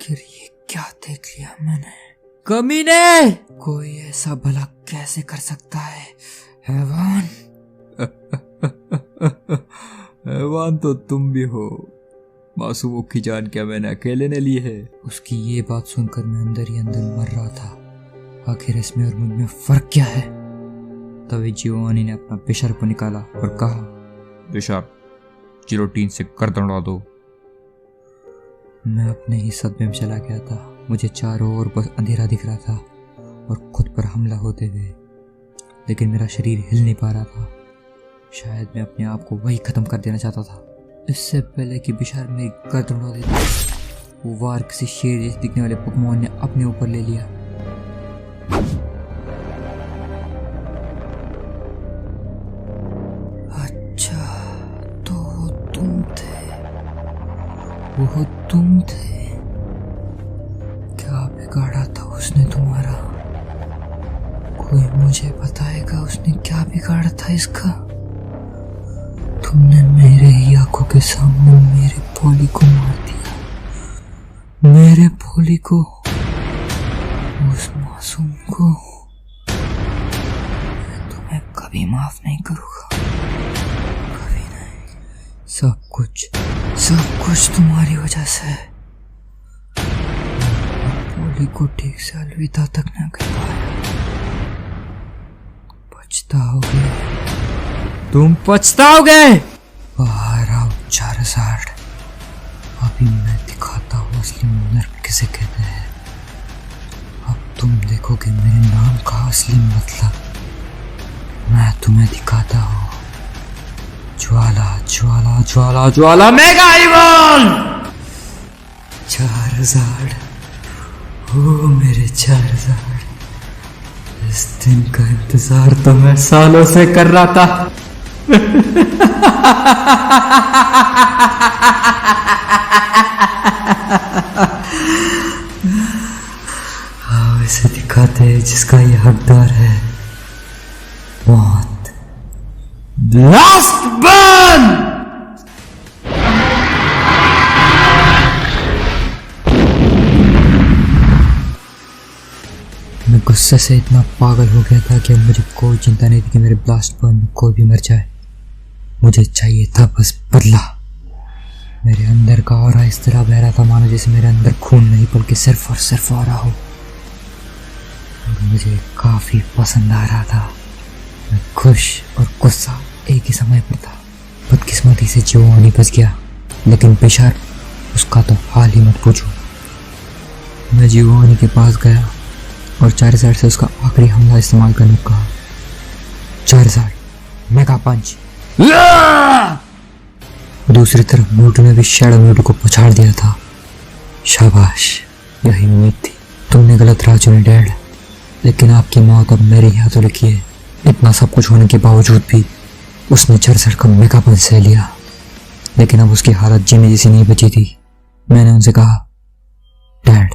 आखिर ये क्या देख लिया मैंने? कमीने! कोई ऐसा भला कैसे कर सकता है? हैवान! हैवान तो तुम भी हो। मासूमों की जान क्या मैंने अकेले ने ली है? उसकी ये बात सुनकर मैं अंदर ही अंदर मर रहा था। आखिर इसमें और मुझ में फर्क क्या है? तभी जियोनी ने अपना पेशर निकाला और कहा, पेशर गिलोटीन से गर्दन उड़ा दो। मैं अपने ही सदमे में चला गया था। मुझे चारों ओर बस अंधेरा दिख रहा था और खुद पर हमला होते हुए, लेकिन मेरा शरीर हिल नहीं पा रहा था। शायद मैं अपने आप को वही खत्म कर देना चाहता था। इससे पहले कि बिशार मेरी गर्दन उड़ा देता, वो वार किसी शेर जैसे दिखने वाले पोकेमॉन ने अपने ऊपर ले लिया। अच्छा, तो वो तुम थे। क्या बिगाड़ा था उसने तुम्हारा? कोई मुझे बताएगा उसने क्या बिगाड़ा था इसका? तुमने मेरे ही आंखों के सामने मेरे भोली को मार दिया। मेरे भोली को, उस मासूम को। मैं तुम्हें कभी माफ नहीं करूंगा, कभी नहीं। सब कुछ तुम्हारी वजह से। भोली को ठीक से अलविदा तक न कर पाया। पछताओगे, तुम पछताओगे। बाहर आओ चारज़ार्ड। अभी मैं दिखाता हूँ असली नर्क किसे कहते हैं। अब तुम देखोगे मेरे नाम का असली मतलब। मैं तुम्हें दिखाता हूँ। ज्वाला ज्वाला ज्वाला ज्वाला मेगा इवॉन! चारज़ार्ड, ओ मेरे चारज़ार्ड, इस दिन का इंतजार तो मैं सालों से कर रहा था। हाँ, इसे दिखाते हैं जिसका ये हकदार है। मौत। Last burn! मैं गुस्से से इतना पागल हो गया था कि अब मुझे कोई चिंता नहीं थी कि मेरे ब्लास्ट बर्न में कोई भी मर जाए। मुझे चाहिए था बस बदला। मेरे अंदर का ऑरा इस तरह बह रहा था मानो जैसे मेरे अंदर खून नहीं बल्कि सिर्फ और सिर्फ ऑरा हो। और मुझे काफी पसंद आ रहा था। मैं खुश और गुस्सा एक ही समय पर था। बदकिस्मती से जियोनी बच गया, लेकिन पेशर, उसका तो हाल ही मत पूछो। मैं जियोनी के पास गया और चारज़ार्ड से उसका आखिरी हमला इस्तेमाल करने को कहा। चारज़ार्ड मेगा पंच। दूसरी तरफ म्यूटू ने भी शैडो म्यूटू को पछाड़ दिया था। शाबाश, यही उम्मीद थी। तुमने गलत राह चुनी डैड, लेकिन आपकी मौत अब मेरे ही हाथों लिखी है। इतना सब कुछ होने के बावजूद भी उसने चारज़ार्ड का मेगा पंच सह लिया, लेकिन अब उसकी हालत जीने जैसी नहीं बची थी। मैंने उनसे कहा, डैड,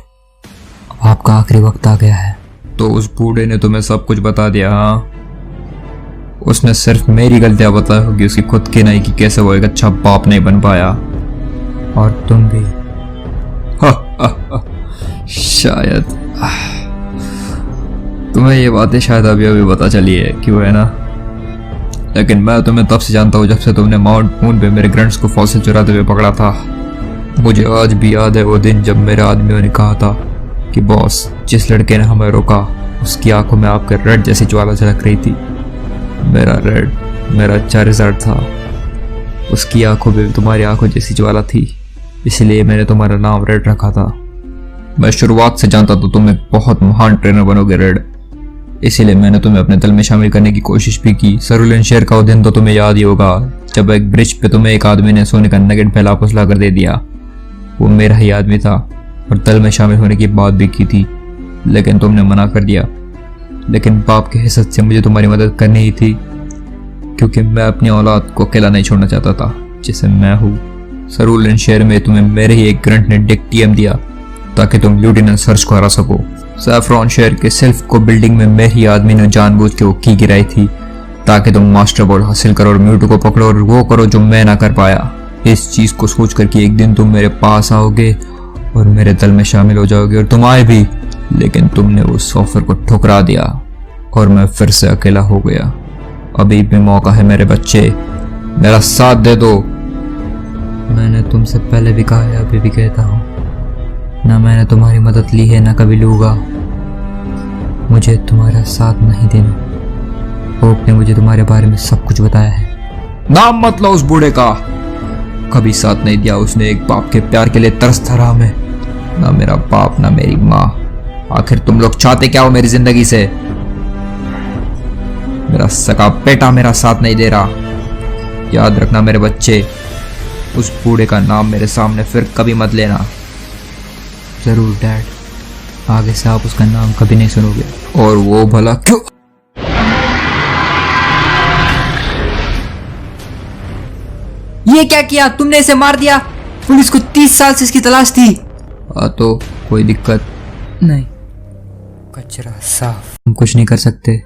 अब आपका आखिरी वक्त आ गया है। तो उस बूढ़े ने तुम्हें सब कुछ बता दिया? हाँ, उसने सिर्फ मेरी गलतियां बताई होगी, उसकी खुद की नहीं कि कैसे वो एक अच्छा बाप नहीं बन पाया। और तुम भी। शायद तुम्हें ये बातें शायद अभी अभी पता चली है कि वो है ना, लेकिन मैं तुम्हें तब से जानता हूँ जब से तुमने माउंट मून पे मेरे ग्रंट्स को फॉसिल चुराते हुए पकड़ा था। मुझे आज भी याद है वो दिन जब मेरे आदमियों ने कहा था कि बॉस, जिस लड़के ने हमें रोका उसकी आंखों में आपके रेड जैसी ज्वाला झलक रही थी। मेरा रेड मेरा चारज़ार्ड था, उसकी आंखों में तुम्हारी आंखों जैसी ज्वाला थी, इसलिए मैंने तुम्हारा नाम रेड रखा था। मैं शुरुआत से जानता था तुम एक बहुत महान ट्रेनर बनोगे रेड, इसीलिए मैंने तुम्हें अपने दल में शामिल करने की कोशिश भी की। सरुलन शेर का वो दिन तो तुम्हें याद ही होगा जब एक ब्रिज पे तुम्हें एक आदमी ने सोने का नगेट फैला फुसला कर दे दिया। वो मेरा ही आदमी था और दल में शामिल होने की बात भी की थी, लेकिन तुमने मना कर दिया। लेकिन बाप के हिस्से से मुझे तुम्हारी मदद करनी ही थी, क्योंकि मैं अपनी औलाद को अकेला नहीं छोड़ना चाहता था जिसे मैं हूँ। सरुलन शहर में तुम्हें मेरे ही एक ग्रंट ने डिक्टीएम दिया ताकि तुम ल्यूटिनेंट सर्च को हरा सको। सैफ्रॉन शहर के सेल्फ को बिल्डिंग में मेरी आदमी ने जानबूझ के वो की गिराई थी ताकि तुम मास्टर बोर्ड हासिल करो और म्यूटू को पकड़ो और वो करो जो मैं ना कर पाया। इस चीज को सोच कर कि एक दिन तुम मेरे पास आओगे और मेरे दल में शामिल हो जाओगे और तुम आए भी, लेकिन तुमने उस ऑफर को ठुकरा दिया और मैं फिर से अकेला हो गया। अभी भी मौका है मेरे बच्चे, मेरा साथ दे दो। मैंने तुमसे पहले भी कहा है, अभी भी कहता हूँ, ना मैंने तुम्हारी मदद ली है ना कभी लूंगा। मुझे तुम्हारा साथ नहीं देना। होप ने मुझे तुम्हारे बारे में सब कुछ बताया है। नाम मत लो उस बूढ़े का, कभी साथ नहीं दिया उसने एक बाप के प्यार के लिए तरसता रहा मैं। ना मेरा बाप ना मेरी माँ, आखिर तुम लोग चाहते क्या हो मेरी जिंदगी से? मेरा सगा बेटा मेरा साथ नहीं दे रहा। याद रखना मेरे बच्चे, उस बूढ़े का नाम मेरे सामने फिर कभी मत लेना। जरूर डैड, आगे से आप उसका नाम कभी नहीं सुनोगे। और वो भला क्यों? ये क्या किया तुमने? इसे मार दिया। पुलिस को 30 साल से इसकी तलाश थी। तो कोई दिक्कत नहीं, कचरा साफ। हम कुछ नहीं कर सकते।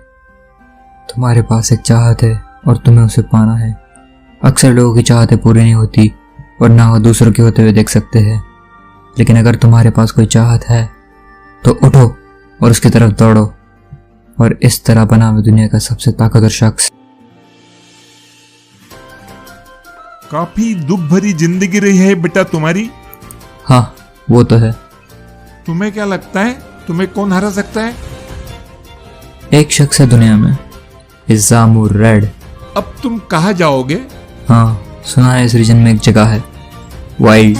तुम्हारे पास एक चाहत है और तुम्हें उसे पाना है। अक्सर लोगों की चाहतें पूरी नहीं होती और ना वो दूसरों के होते हुए देख सकते हैं, लेकिन अगर तुम्हारे पास कोई चाहत है तो उठो और उसकी तरफ दौड़ो और इस तरह बना मैं दुनिया का सबसे ताकतवर शख्स। काफी दुख भरी जिंदगी रही है बेटा तुम्हारी। हाँ, वो तो है। तुम्हें क्या लगता है तुम्हें कौन हरा सकता है? एक शख्स है दुनिया में, इज़ामु रेड। अब तुम कहाँ जाओगे? हाँ, सुना है इस रीजन में एक जगह है, वाइल्ड।